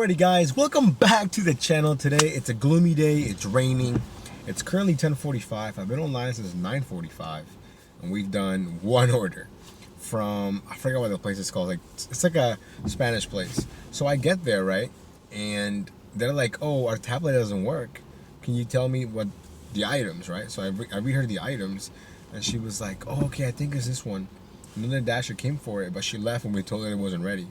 Alrighty guys, welcome back to the channel. Today it's a gloomy day, it's raining. It's currently 10:45. I've been online since 9:45 and we've done one order from, I forgot what the place is called, it's like a Spanish place. So I get there, right? And they're like, oh, our tablet doesn't work. Can you tell me what the items, right? So I read her the items and she was like, oh, okay, I think it's this one. And then the dasher came for it, but she left when we told her it wasn't ready.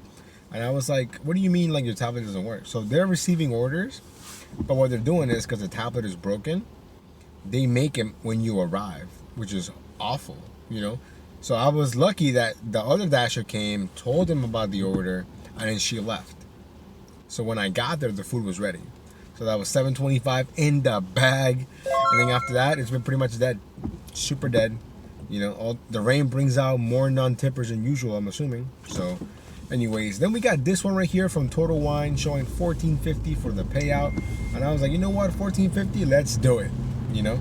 And I was like, what do you mean like your tablet doesn't work? So they're receiving orders, but what they're doing is because the tablet is broken, they make it when you arrive, which is awful, you know? So I was lucky that the other dasher came, told them about the order, and then she left. So when I got there, the food was ready. So that was $7.25 in the bag. And then after that, it's been pretty much dead, super dead. You know, the rain brings out more non-tippers than usual, I'm assuming. So anyways, then we got this one right here from Total Wine showing $14.50 for the payout. And I was like, you know what, $14.50, let's do it, you know.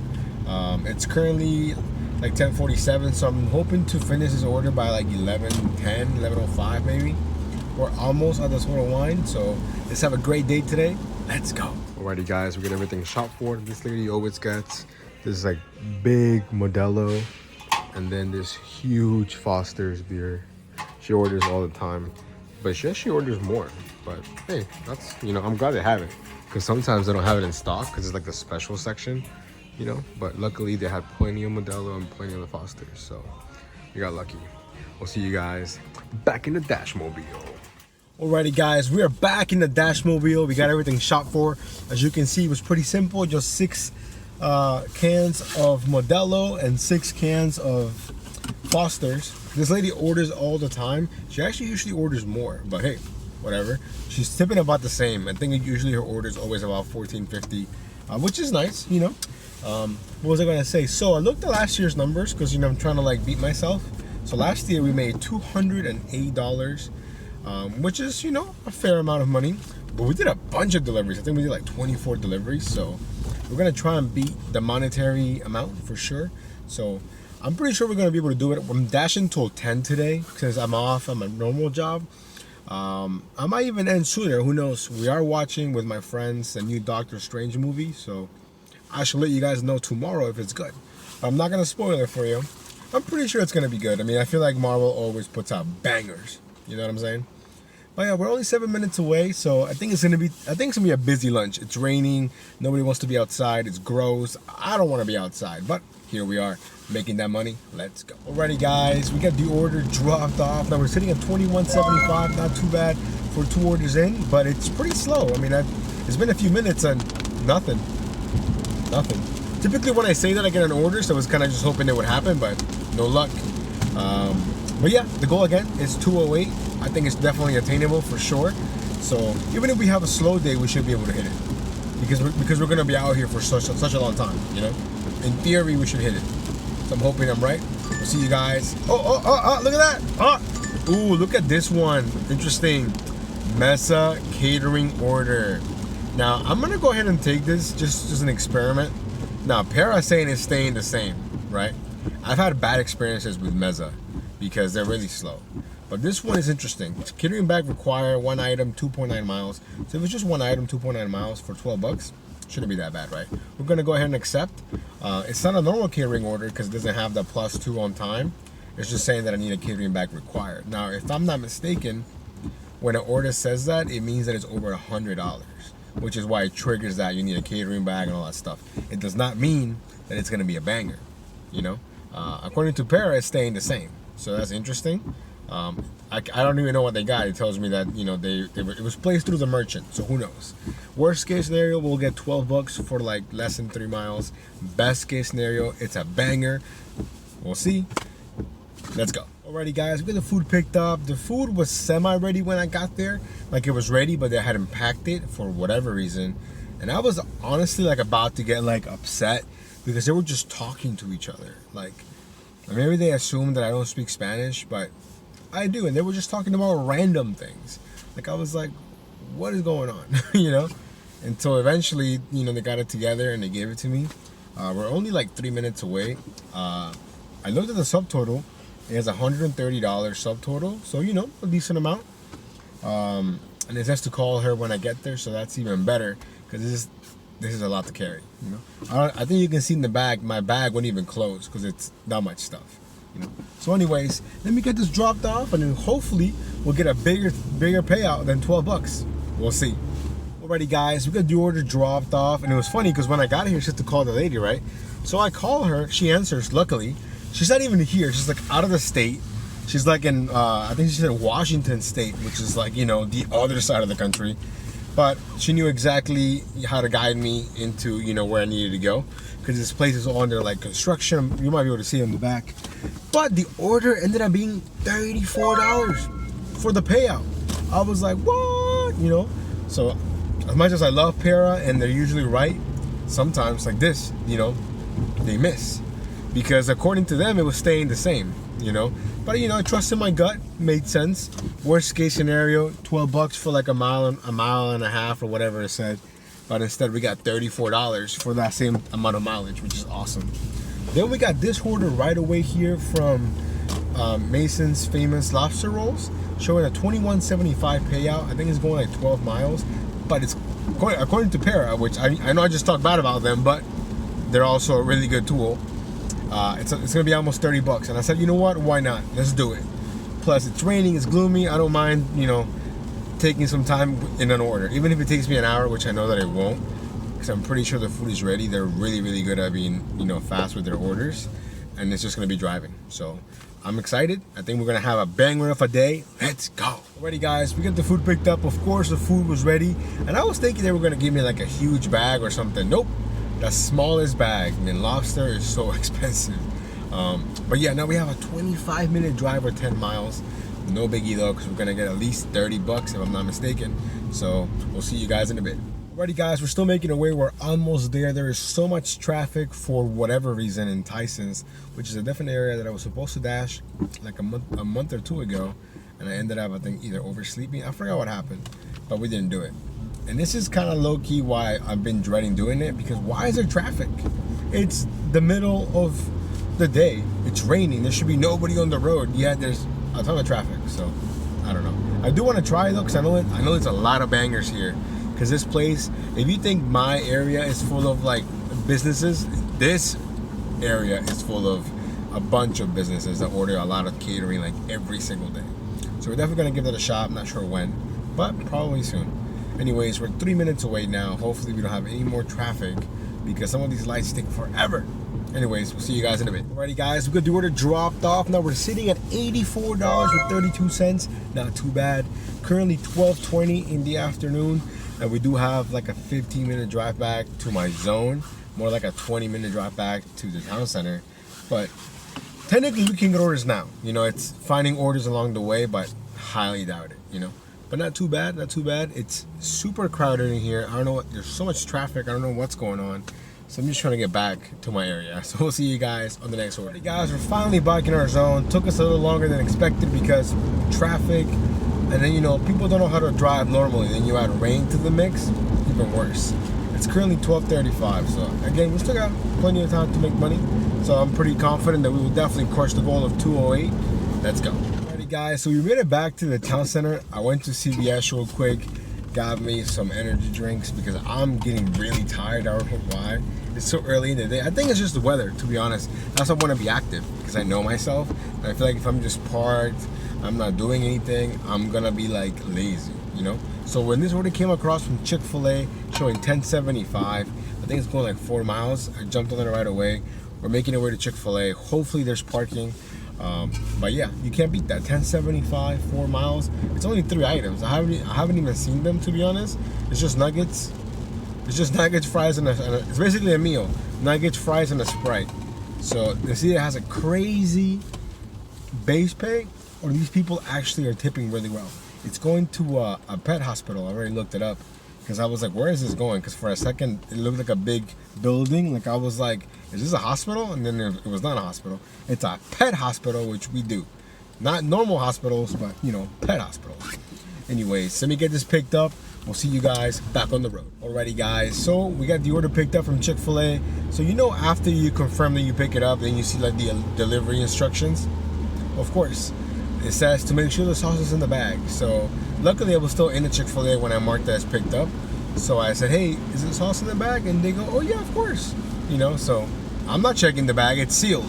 It's currently like 10:47, so I'm hoping to finish this order by like 11:10, 11:05 maybe. We're almost at the Total Wine, so let's have a great day today. Let's go. Alrighty guys, we get everything shot for. This lady always gets this like big Modelo and then this huge Foster's beer. She orders all the time, but she orders more. But hey, that's, you know, I'm glad they have it, because sometimes they don't have it in stock because it's like the special section, you know. But luckily they had plenty of Modelo and plenty of the Fosters, so we got lucky. We'll see you guys back in the Dashmobile. Alrighty guys, we are back in the Dashmobile. We got everything shot for. As you can see, it was pretty simple. Just 6 cans of Modelo and 6 cans of Fosters. This lady orders all the time. She actually usually orders more, but hey, whatever. She's tipping about the same. I think usually her orders always about $14.50, which is nice, you know. What was I gonna say? So I looked at last year's numbers because, you know, I'm trying to like beat myself. So last year we made $208, which is, you know, a fair amount of money. But we did a bunch of deliveries. I think we did like 24 deliveries. So we're gonna try and beat the monetary amount for sure. So I'm pretty sure we're gonna be able to do it. I'm dashing till 10 today because I'm off on my normal job. I might even end sooner, who knows. We are watching with my friends the new Doctor Strange movie, so I should let you guys know tomorrow if it's good. But I'm not gonna spoil it for you. I'm pretty sure it's gonna be good. I mean, I feel like Marvel always puts out bangers, you know what I'm saying? But yeah, we're only 7 minutes away, so I think it's gonna be a busy lunch. It's raining, nobody wants to be outside, it's gross. I don't wanna be outside, but here we are, making that money. Let's go. Alrighty guys, we got the order dropped off. Now we're sitting at $21.75, not too bad for 2 orders in, but it's pretty slow. I mean, it's been a few minutes and nothing. Typically when I say that, I get an order, so I was kind of just hoping it would happen, but no luck. But yeah, the goal again is 208. I think it's definitely attainable for sure. So even if we have a slow day, we should be able to hit it, because we're gonna be out here for such a long time, you know. In theory, we should hit it. So I'm hoping I'm right. We'll see you guys. Oh, look at that. Ooh, look at this one. Interesting. Mesa catering order. Now, I'm going to go ahead and take this just as an experiment. Now, Parasane is staying the same, right? I've had bad experiences with Mesa because they're really slow. But this one is interesting. Catering bag require 1 item, 2.9 miles. So if it's just 1 item, 2.9 miles for $12, shouldn't be that bad, right? We're gonna go ahead and accept. It's not a normal catering order because it doesn't have the +2 on time. It's just saying that I need a catering bag required. Now, if I'm not mistaken, when an order says that, it means that it's over $100, which is why it triggers that you need a catering bag and all that stuff. It does not mean that it's gonna be a banger, you know? According to Para, it's staying the same. So that's interesting. I don't even know what they got. It tells me that, you know, it was placed through the merchant, so who knows. Worst case scenario, we'll get $12 for like less than 3 miles. Best case scenario, it's a banger. We'll see. Let's go. Alrighty guys, we got the food picked up. The food was semi-ready when I got there. Like, it was ready, but they hadn't packed it for whatever reason. And I was honestly like about to get like upset because they were just talking to each other. Like, maybe they assumed that I don't speak Spanish, but I do, and they were just talking about random things. Like, I was like, what is going on? You know? Until eventually, you know, they got it together and they gave it to me. We're only like 3 minutes away. I looked at the subtotal. It has $130 subtotal, so, you know, a decent amount. and it says to call her when I get there, so that's even better because this is a lot to carry. You know, I think you can see in the bag, my bag wouldn't even close because it's that much stuff. You know. So anyways, let me get this dropped off, and then hopefully we'll get a bigger payout than $12. We'll see. Alrighty guys, we got the order dropped off, and it was funny because when I got here, she had to call the lady, right? So I call her, she answers, luckily. She's not even here, she's like out of the state. She's like in, I think she's in Washington State, which is like, you know, the other side of the country. But she knew exactly how to guide me into, you know, where I needed to go. Because this place is all under like construction. You might be able to see it in the back. But the order ended up being $34 for the payout. I was like, what? You know? So as much as I love Para and they're usually right, sometimes like this, you know, they miss. Because according to them, it was staying the same, you know. But you know, I trusted my gut, made sense. Worst case scenario, $12 for like a mile and a half or whatever it said. But instead we got $34 for that same amount of mileage, which is awesome. Then we got this order right away here from Mason's Famous Lobster Rolls, showing a $21.75 payout. I think it's going like 12 miles, but it's according to Para, which I know I just talked bad about them, but they're also a really good tool. It's gonna be almost $30, and I said, you know what? Why not? Let's do it. Plus, it's raining, it's gloomy. I don't mind, you know, taking some time in an order, even if it takes me an hour, which I know that it won't, because I'm pretty sure the food is ready. They're really, really good at being, you know, fast with their orders, and it's just gonna be driving. So I'm excited. I think we're gonna have a banger of a day. Let's go. Alrighty, guys, we got the food picked up. Of course, the food was ready, and I was thinking they were gonna give me like a huge bag or something. Nope. The smallest bag. I mean, lobster is so expensive. But yeah, now we have a 25-minute drive or 10 miles. No biggie though, because we're gonna get at least $30 if I'm not mistaken. So we'll see you guys in a bit. Alrighty guys, we're still making our way. We're almost there. There is so much traffic for whatever reason in Tyson's, which is a different area that I was supposed to dash like a month or two ago, and I ended up, I think, either oversleeping. I forgot what happened, but we didn't do it. And this is kind of low-key why I've been dreading doing it, because why is there traffic? It's the middle of the day. It's raining. There should be nobody on the road. Yet there's a ton of traffic. So I don't know. I do want to try though, because I know there's a lot of bangers here. Because this place, if you think my area is full of like businesses, this area is full of a bunch of businesses that order a lot of catering like every single day. So we're definitely gonna give that a shot. I'm not sure when, but probably soon. Anyways, we're 3 minutes away now. Hopefully we don't have any more traffic, because some of these lights take forever. Anyways, we'll see you guys in a bit. Alrighty guys, we got the order dropped off. Now we're sitting at $84.32. Not too bad. Currently 12:20 in the afternoon, and we do have like a 15-minute drive back to my zone. More like a 20-minute drive back to the town center. But technically we can get orders now. You know, it's finding orders along the way, but highly doubt it, you know. But not too bad, not too bad. It's super crowded in here. I don't know what, there's so much traffic. I don't know what's going on. So I'm just trying to get back to my area. So we'll see you guys on the next order. Guys, we're finally back in our zone. Took us a little longer than expected because traffic. And then, you know, people don't know how to drive normally. Then you add rain to the mix, even worse. It's currently 12:35. So again, we still got plenty of time to make money. So I'm pretty confident that we will definitely crush the goal of 208. Let's go. Guys, so we made it back to the town center. I went to CVS real quick, got me some energy drinks because I'm getting really tired. I don't know why. It's so early in the day. I think it's just the weather, to be honest. That's why I want to be active, because I know myself. And I feel like if I'm just parked, I'm not doing anything, I'm gonna be like lazy, you know? So when this order came across from Chick-fil-A showing $10.75, I think it's going like 4 miles. I jumped on it right away. We're making our way to Chick-fil-A. Hopefully there's parking. But yeah, you can't beat that. $10.75, 4 miles. It's only 3 items. I haven't even seen them, to be honest. It's just nuggets. It's just nuggets, fries, and it's basically a meal. Nuggets, fries, and a Sprite. So you see, it has a crazy base pay, or these people actually are tipping really well. It's going to a pet hospital. I already looked it up, because I was like, where is this going? Because for a second, it looked like a big building. Like I was like, is this a hospital? And then it was not a hospital. It's a pet hospital, which we do. Not normal hospitals, but, you know, pet hospitals. Anyways, let me get this picked up. We'll see you guys back on the road. Alrighty, guys. So we got the order picked up from Chick-fil-A. So you know, after you confirm that you pick it up, then you see like the delivery instructions. Of course, it says to make sure the sauce is in the bag. So luckily I was still in the Chick-fil-A when I marked that as picked up. So I said, hey, is the sauce in the bag? And they go, oh yeah, of course. You know, so I'm not checking the bag, it's sealed.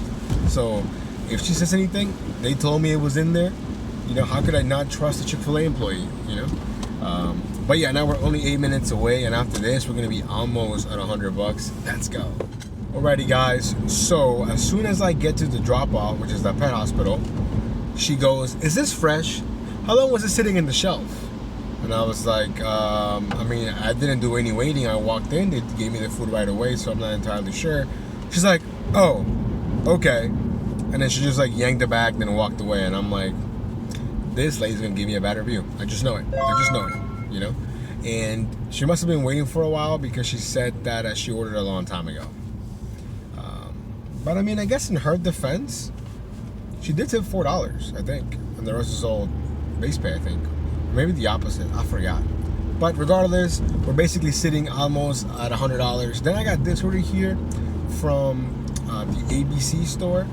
So if she says anything, they told me it was in there. You know, how could I not trust a Chick-fil-A employee, you know? But yeah, now we're only 8 minutes away, and after this, we're gonna be almost at $100. Let's go. Alrighty, guys. So as soon as I get to the drop-off, which is the pet hospital, she goes, "Is this fresh? How long was it sitting in the shelf?" And I was like, I mean, I didn't do any waiting. I walked in, they gave me the food right away, so I'm not entirely sure. She's like, "Oh, okay," and then she just like yanked the bag, then walked away, and I'm like, this lady's gonna give me a bad review. I just know it. I just know it. You know, and she must have been waiting for a while because she said that she ordered a long time ago. But I mean, I guess in her defense, she did tip $4, I think, and the rest is all base pay, I think. Maybe the opposite. I forgot. But regardless, we're basically sitting almost at $100. Then I got this order here from the ABC store.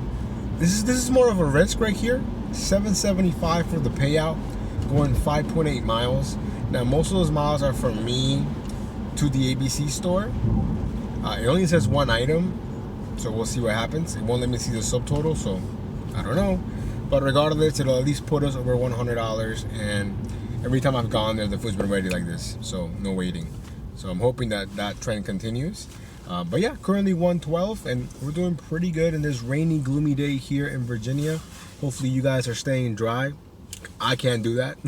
This is more of a risk right here. $7.75 for the payout, going 5.8 miles. Now most of those miles are from me to the ABC store. It only says one item, so we'll see what happens. It won't let me see the subtotal, so I don't know. But regardless, it'll at least put us over $100. And every time I've gone there, the food's been ready like this, so no waiting. So I'm hoping that that trend continues. But yeah, currently 112, and we're doing pretty good in this rainy, gloomy day here in Virginia. Hopefully you guys are staying dry. I can't do that.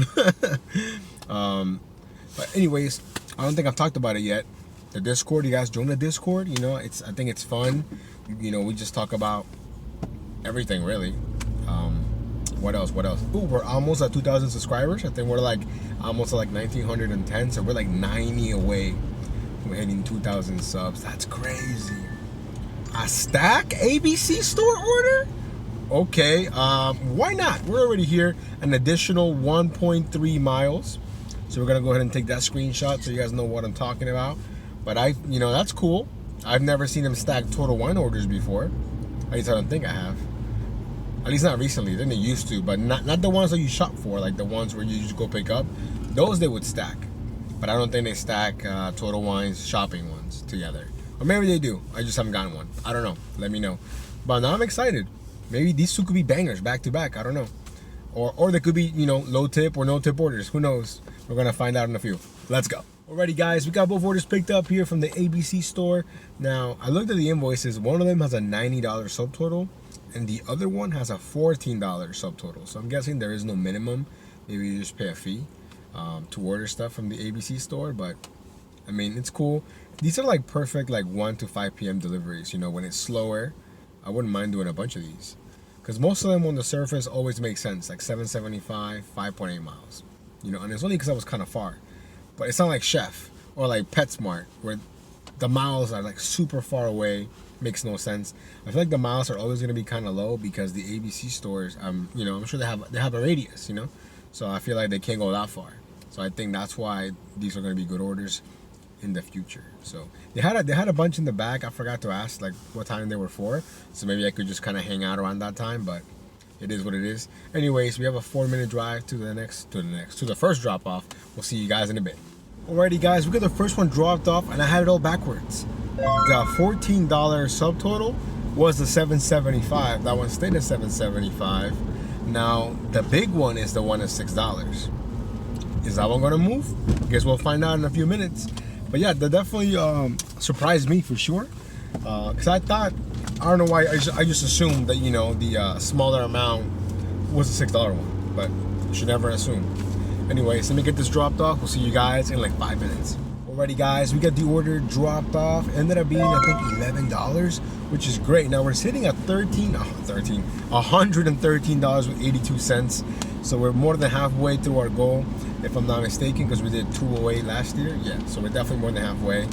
But anyways, I don't think I've talked about it yet. The Discord, you guys join the Discord. You know, I think it's fun. You know, we just talk about everything really. What else? Ooh, we're almost at 2,000 subscribers. I think we're like almost at like 1,910. So we're like 90 away from hitting 2,000 subs. That's crazy. A stack ABC store order? Okay, why not? We're already here. An additional 1.3 miles. So we're gonna go ahead and take that screenshot so you guys know what I'm talking about. But you know, that's cool. I've never seen them stack Total Wine orders before. At least I don't think I have. At least not recently. Then they used to, but not the ones that you shop for, like the ones where you just go pick up. Those they would stack. But I don't think they stack Total Wine's shopping ones together. Or maybe they do. I just haven't gotten one. I don't know. Let me know. But now I'm excited. Maybe these two could be bangers back to back. I don't know. Or they could be, you know, low tip or no tip orders. Who knows? We're gonna find out in a few. Let's go. Alrighty, guys, we got both orders picked up here from the ABC store. Now, I looked at the invoices. One of them has a $90 subtotal, and the other one has a $14 subtotal. So I'm guessing there is no minimum. Maybe you just pay a fee to order stuff from the ABC store. But I mean, it's cool. These are like perfect like 1 to 5 p.m. deliveries. You know, when it's slower, I wouldn't mind doing a bunch of these, because most of them on the surface always make sense, like 7.75, 5.8 miles. You know, and it's only because I was kind of far. But it's not like Chef or like PetSmart, where the miles are like super far away. Makes no sense. I feel like the miles are always going to be kind of low because the ABC stores, you know, I'm sure they have a radius, you know, so I feel like they can't go that far. So I think that's why these are going to be good orders in the future. So they had a bunch in the back. I forgot to ask like what time they were for, so maybe I could just kind of hang out around that time. But it is what it is. Anyways, we have a 4-minute drive to the first drop off. We'll see you guys in a bit. Alrighty, guys, we got the first one dropped off, and I had it all backwards. The $14 subtotal was the $7.75. That one stayed at $7.75. Now the big one is the one at $6. Is that one gonna move? Guess we'll find out in a few minutes. But yeah, that definitely surprised me for sure. Cause I don't know why, I just assumed that, you know, the smaller amount was the $6 one, but you should never assume. Anyways, let me get this dropped off. We'll see you guys in like 5 minutes. Alrighty, guys, we got the order dropped off. Ended up being, I think, $11, which is great. Now we're sitting at $113.82. So we're more than halfway through our goal, if I'm not mistaken, because we did 208 last year. Yeah, so we're definitely more than halfway.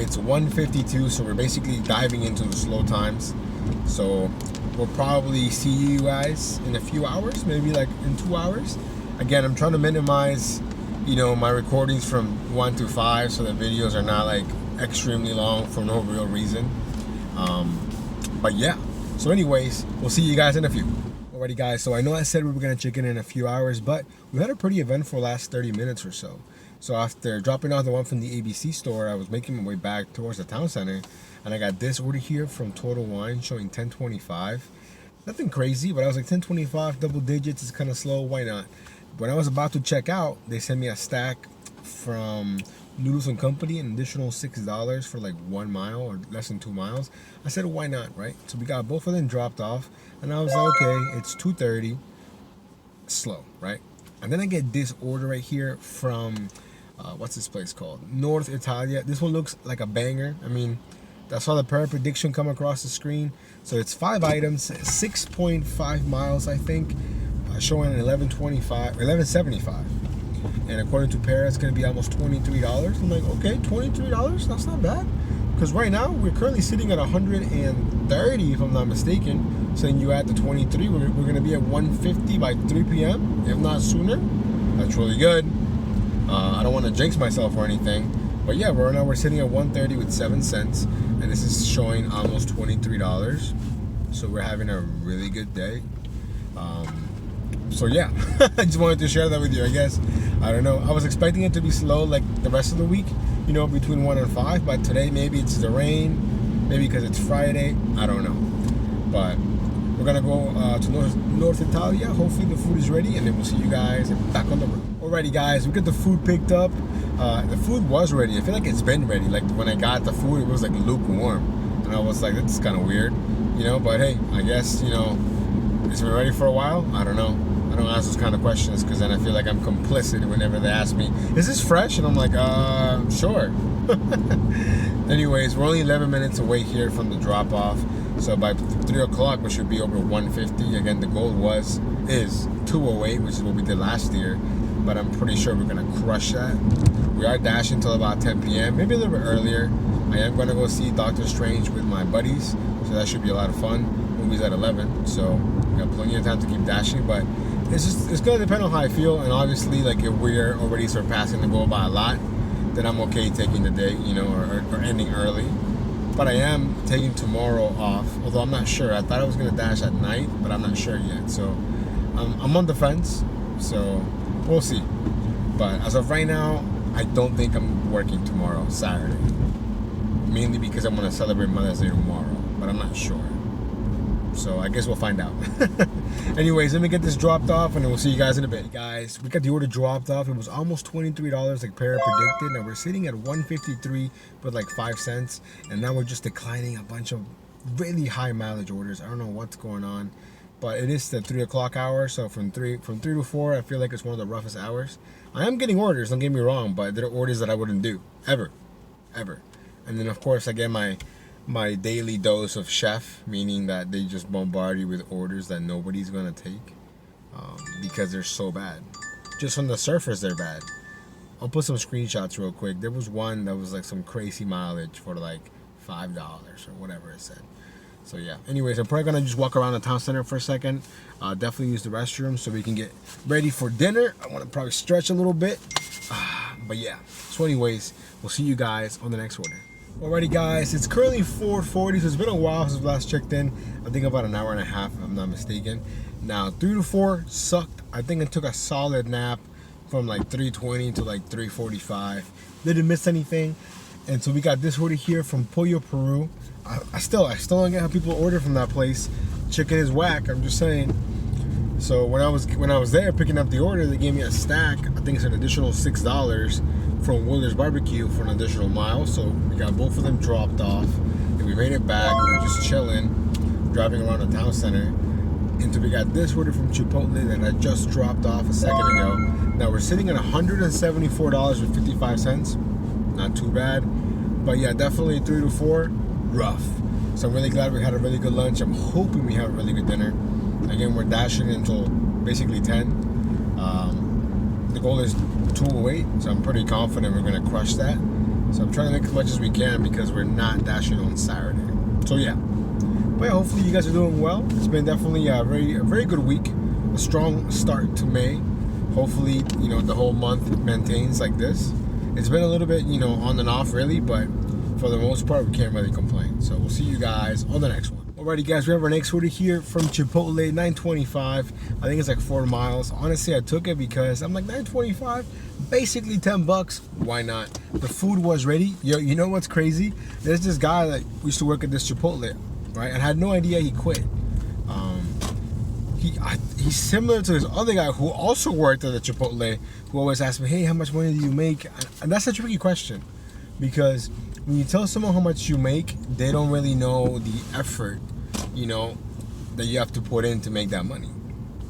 It's 1:52, so we're basically diving into the slow times. So we'll probably see you guys in a few hours, maybe like in 2 hours. Again, I'm trying to minimize, you know, my recordings from 1 to 5, so the videos are not like extremely long for no real reason. But yeah, so anyways, we'll see you guys in a few. Alrighty guys, so I know I said we were gonna check in a few hours, but we had a pretty eventful last 30 minutes or so. So after dropping off the one from the ABC store, I was making my way back towards the town center, and I got this order here from Total Wine showing 1025. Nothing crazy, but I was like 1025, double digits, is kind of slow, why not? When I was about to check out, they sent me a stack from Noodles and Company, an additional $6 for like 1 mile or less than 2 miles. I said, why not, right? So we got both of them dropped off, and I was like, okay, it's 2:30, slow, right? And then I get this order right here from, what's this place called? North Italia. This one looks like a banger. I mean, I saw the prayer prediction come across the screen. So it's 5 items, 6.5 miles, I think, showing 11.75. And according to Pair, it's going to be almost $23. I'm like, okay, $23? That's not bad. Because right now, we're currently sitting at 130, if I'm not mistaken. So then you add the 23, we're going to be at 150 by 3 p.m., if not sooner. That's really good. I don't want to jinx myself or anything. But yeah, right now we're sitting at 130 with 7 cents. And this is showing almost $23. So we're having a really good day. So yeah, I just wanted to share that with you, I guess. I don't know. I was expecting it to be slow like the rest of the week, you know, between 1 and 5. But today, maybe it's the rain, maybe because it's Friday. I don't know. But we're going to go to North Italia. Hopefully the food is ready, and then we'll see you guys back on the road. Alrighty, guys, we got the food picked up. The food was ready. I feel like it's been ready. Like when I got the food, it was like lukewarm. And I was like, that's kind of weird, you know. But hey, I guess, you know, it's been ready for a while. I don't know. I don't ask those kind of questions because then I feel like I'm complicit whenever they ask me, is this fresh? And I'm like, sure. Anyways, we're only 11 minutes away here from the drop off. So by 3 o'clock, we should be over 150. Again, the goal is 208, which is what we did last year. But I'm pretty sure we're going to crush that. We are dashing until about 10 p.m., maybe a little bit earlier. I am going to go see Doctor Strange with my buddies. So that should be a lot of fun. Movie's at 11. So we got plenty of time to keep dashing. But it's going to depend on how I feel. And obviously, like if we're already surpassing the goal by a lot, then I'm okay taking the day, you know, or ending early. But I am taking tomorrow off, although I'm not sure. I thought I was going to dash at night, but I'm not sure yet. So I'm on the fence, so we'll see. But as of right now, I don't think I'm working tomorrow, Saturday. Mainly because I'm going to celebrate Mother's Day tomorrow, but I'm not sure. So I guess we'll find out. Anyways, let me get this dropped off, and then we'll see you guys in a bit. Guys, we got the order dropped off. It was almost $23 like Para predicted. Now we're sitting at 153 with like 5 cents. And now we're just declining a bunch of really high mileage orders. I don't know what's going on. But it is the 3 o'clock hour. So from 3 to 4, I feel like it's one of the roughest hours. I am getting orders, don't get me wrong. But they're orders that I wouldn't do. Ever. And then of course I get my daily dose of chef, meaning that they just bombard you with orders that nobody's gonna take because they're so bad. Just on the surface, they're bad. I'll put some screenshots real quick. There was one that was like some crazy mileage for like $5 or whatever it said. So yeah. Anyways, I'm probably gonna just walk around the town center for a second. Definitely use the restroom so we can get ready for dinner. I want to probably stretch a little bit. But yeah. So anyways, we'll see you guys on the next order. Alrighty guys, it's currently 4:40, so it's been a while since we last checked in. I think about an hour and a half, if I'm not mistaken. Now 3 to 4 sucked. I think I took a solid nap from like 3:20 to like 3:45. Didn't miss anything. And so we got this order here from Pollo Peru. I still don't get how people order from that place. Chicken is whack, I'm just saying. So when I was there picking up the order, they gave me a stack. I think it's an additional $6 from Wilder's Barbecue for an additional mile. So we got both of them dropped off, and we made it back. We were just chilling, driving around the town center, until we got this order from Chipotle that I just dropped off a second ago. Now we're sitting at $174.55. Not too bad, but yeah, definitely 3 to 4, rough. So I'm really glad we had a really good lunch. I'm hoping we have a really good dinner. Again, we're dashing until basically 10. The goal is 208, so I'm pretty confident we're going to crush that. So I'm trying to make as much as we can because we're not dashing on Saturday. So yeah. But yeah, hopefully you guys are doing well. It's been definitely a very good week. A strong start to May. Hopefully, you know, the whole month maintains like this. It's been a little bit, you know, on and off really, but for the most part, we can't really complain. So we'll see you guys on the next one. Alrighty guys, we have our next order here from Chipotle, $9.25. I think it's like 4 miles. Honestly, I took it because I'm like $9.25, basically $10. Why not? The food was ready. Yo, you know what's crazy? There's this guy that used to work at this Chipotle, right? And I had no idea he quit. He's similar to this other guy who also worked at the Chipotle, who always asked me, hey, how much money do you make? And that's a tricky question, because when you tell someone how much you make, they don't really know the effort, you know, that you have to put in to make that money,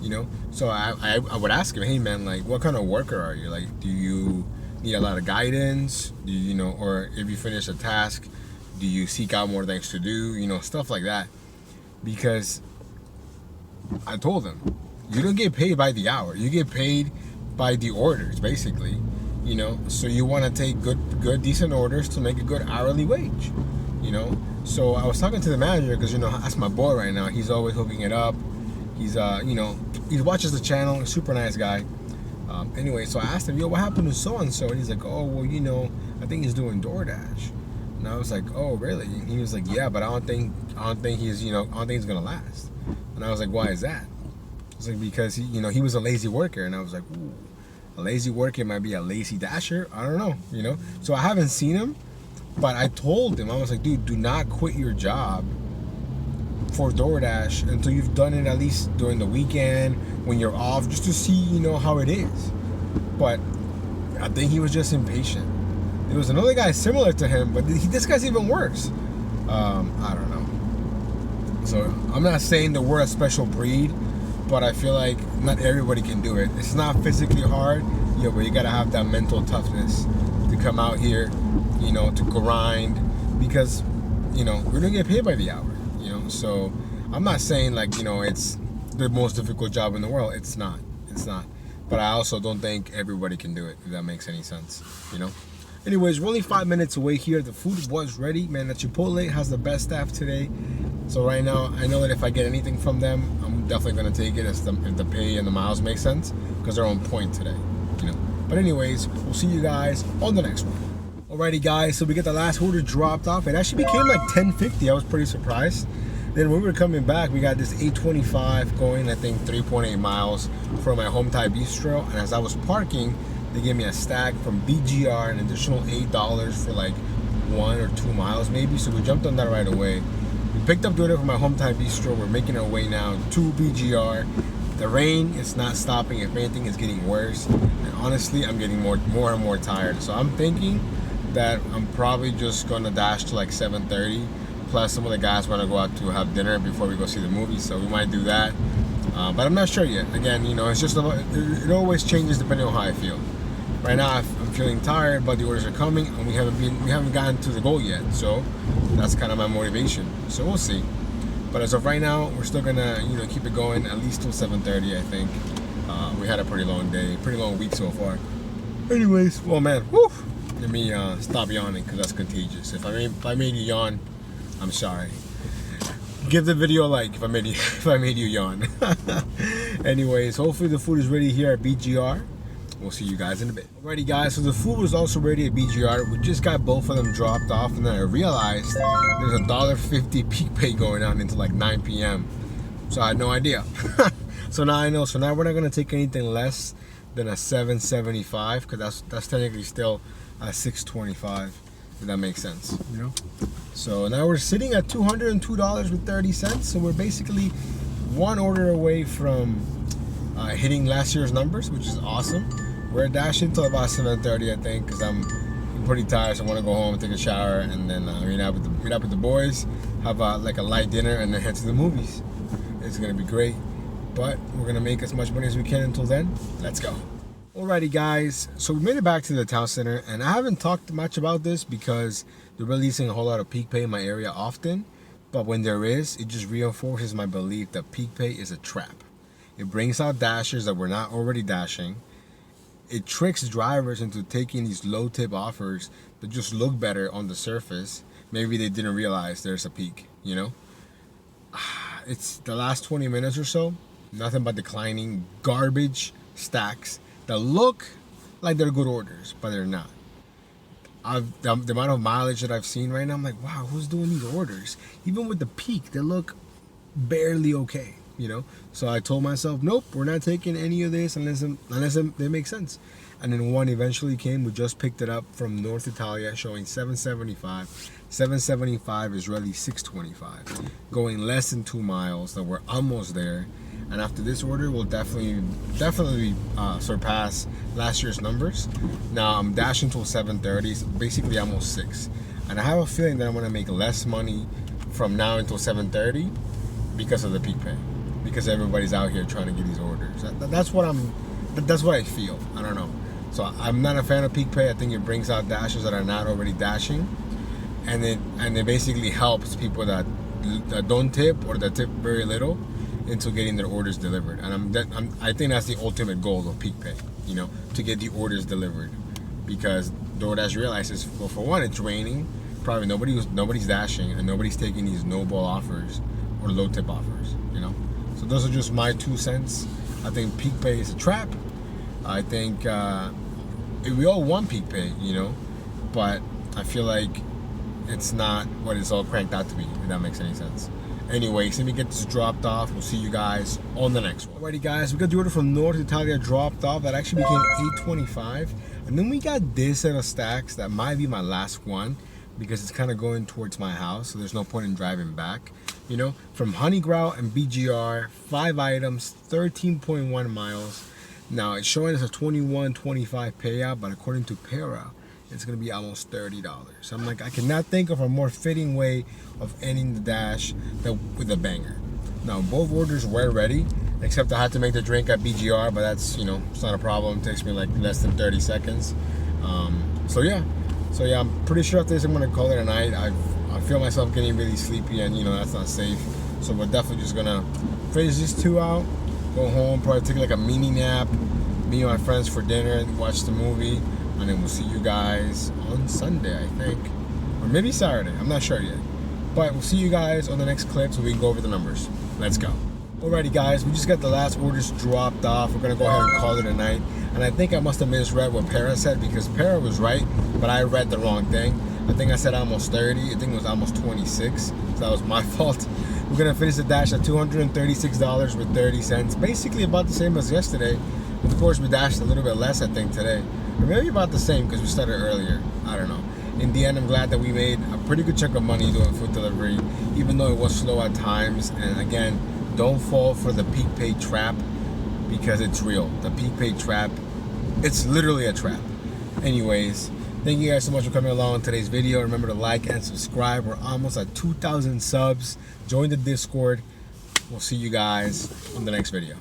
you know? So I would ask him, hey man, like, what kind of worker are you? Like, do you need a lot of guidance? Do you know, or if you finish a task, do you seek out more things to do? You know, stuff like that. Because I told him, you don't get paid by the hour. You get paid by the orders, basically. You know, so you want to take good, decent orders to make a good hourly wage. You know, so I was talking to the manager because, you know, that's my boy right now. He's always hooking it up. He's, you know, he watches the channel. Super nice guy. Anyway, so I asked him, yo, what happened to so and so? And he's like, oh, well, you know, I think he's doing DoorDash. And I was like, oh, really? And he was like, yeah, but I don't think he's, you know, I don't think he's gonna last. And I was like, why is that? I was like, because he, you know, he was a lazy worker. And I was like, ooh, a lazy worker might be a lazy dasher. I don't know, you know. So I haven't seen him, but I told him, I was like, dude, do not quit your job for DoorDash until you've done it at least during the weekend when you're off, just to see, you know, how it is. But I think he was just impatient. There was another guy similar to him, but this guy's even worse. I don't know. So I'm not saying that we're a special breed, but I feel like not everybody can do it. It's not physically hard, yeah, but you gotta have that mental toughness to come out here, you know, to grind, because, you know, we're gonna get paid by the hour, you know. So I'm not saying like, you know, it's the most difficult job in the world. It's not. But I also don't think everybody can do it, if that makes any sense, you know. Anyways, we're only 5 minutes away here. The food was ready, man. The Chipotle has the best staff today. So right now, I know that if I get anything from them, I'm definitely gonna take it if the pay and the miles make sense, because they're on point today, you know. But anyways, we'll see you guys on the next one. Alrighty guys, so we get the last order dropped off. It actually became like $10.50. I was pretty surprised. Then when we were coming back, we got this $8.25 going, I think 3.8 miles from my home Thai bistro. And as I was parking, they gave me a stack from BGR, an additional $8 for like 1 or 2 miles maybe. So we jumped on that right away. We picked up the order from my home Thai bistro. We're making our way now to BGR. The rain is not stopping. If anything, it's getting worse. And honestly, I'm getting more and more tired. So I'm thinking that I'm probably just gonna dash to like 7:30. Plus, some of the guys want to go out to have dinner before we go see the movie, so we might do that. But I'm not sure yet. Again, you know, it's just it always changes depending on how I feel. Right now, I'm feeling tired, but the orders are coming, and we haven't gotten to the goal yet. So that's kind of my motivation. So we'll see. But as of right now, we're still gonna, you know, keep it going at least till 7:30. I think we had a pretty long day, pretty long week so far. Anyways, well, man, whew, let me stop yawning because that's contagious. If I made you yawn, I'm sorry. Give the video a like if I made you yawn. Anyways, hopefully the food is ready here at BGR. We'll see you guys in a bit. Alrighty guys, so the food was also ready at BGR. We just got both of them dropped off, and then I realized there's a $1.50 peak pay going on until like 9 p.m. So I had no idea. So now I know. So now we're not gonna take anything less than a $7.75, because that's technically still a $6.25, if that makes sense, you know. So now we're sitting at $202.30. So we're basically one order away from hitting last year's numbers, which is awesome. We're dashing till about 7:30, I think, because I'm pretty tired. So I want to go home, take a shower, and then meet up with the boys, have like a light dinner, and then head to the movies. It's gonna be great. But we're gonna make as much money as we can until then. Let's go. Alrighty guys, so we made it back to the town center, and I haven't talked much about this because they're releasing a whole lot of peak pay in my area often, but when there is, it just reinforces my belief that peak pay is a trap. It brings out dashers that were not already dashing. It tricks drivers into taking these low tip offers that just look better on the surface. Maybe they didn't realize there's a peak, you know? It's the last 20 minutes or so, nothing but declining garbage stacks that look like they're good orders, but they're not. The amount of mileage that I've seen right now, I'm like, wow, who's doing these orders? Even with the peak, they look barely okay, you know. So I told myself, nope, we're not taking any of this unless they make sense. And then one eventually came. We just picked it up from North Italia, showing $7.75. $7.75 is really $6.25, going less than 2 miles. So we're almost there. And after this order, we'll definitely surpass last year's numbers. Now I'm dashing till 7:30, so basically almost 6. And I have a feeling that I'm gonna make less money from now until 7:30 because of the peak pay, because everybody's out here trying to get these orders. That's what I feel. I don't know. So I'm not a fan of peak pay. I think it brings out dashers that are not already dashing, and it basically helps people that don't tip or that tip very little into getting their orders delivered. And I think that's the ultimate goal of peak pay, you know, to get the orders delivered, because DoorDash realizes, well, for one, it's raining, probably nobody's dashing, and nobody's taking these no-ball offers or low tip offers, you know. So those are just my 2 cents. I think peak pay is a trap. I think we all want peak pay, you know, but I feel like it's not what it's all cranked out to be, if that makes any sense. Anyway, so let me get this dropped off. We'll see you guys on the next one. Alrighty guys, we got the order from North Italia dropped off. That actually became $8.25. And then we got this set of stacks that might be my last one, because it's kind of going towards my house, so there's no point in driving back. You know, from Honey Grout and BGR, 5 items, 13.1 miles. Now it's showing us a $21.25 payout, but according to Para, it's gonna be almost $30. So I'm like, I cannot think of a more fitting way of ending the dash with a banger. Now both orders were ready, except I had to make the drink at BGR, but that's, you know, it's not a problem. It takes me like less than 30 seconds. So yeah, I'm pretty sure after this I'm gonna call it a night. I feel myself getting really sleepy, and you know that's not safe. So we're definitely just gonna finish these 2 out, go home, probably take like a mini nap, meet my friends for dinner, and watch the movie. And then we'll see you guys on Sunday, I think. Or maybe Saturday, I'm not sure yet. But we'll see you guys on the next clip so we can go over the numbers. Let's go. Alrighty guys, we just got the last orders dropped off. We're gonna go ahead and call it a night. And I think I must have misread what Para said, because Para was right, but I read the wrong thing. I think I said almost 30, I think it was almost 26. So that was my fault. We're gonna finish the dash at $236 with 30 cents. Basically about the same as yesterday. Of course, we dashed a little bit less, I think, today. Or maybe about the same because we started earlier. I don't know. In the end, I'm glad that we made a pretty good chunk of money doing food delivery, even though it was slow at times. And again, don't fall for the peak pay trap, because it's real. The peak pay trap, it's literally a trap. Anyways, thank you guys so much for coming along in today's video. Remember to like and subscribe. We're almost at 2,000 subs. Join the Discord. We'll see you guys on the next video.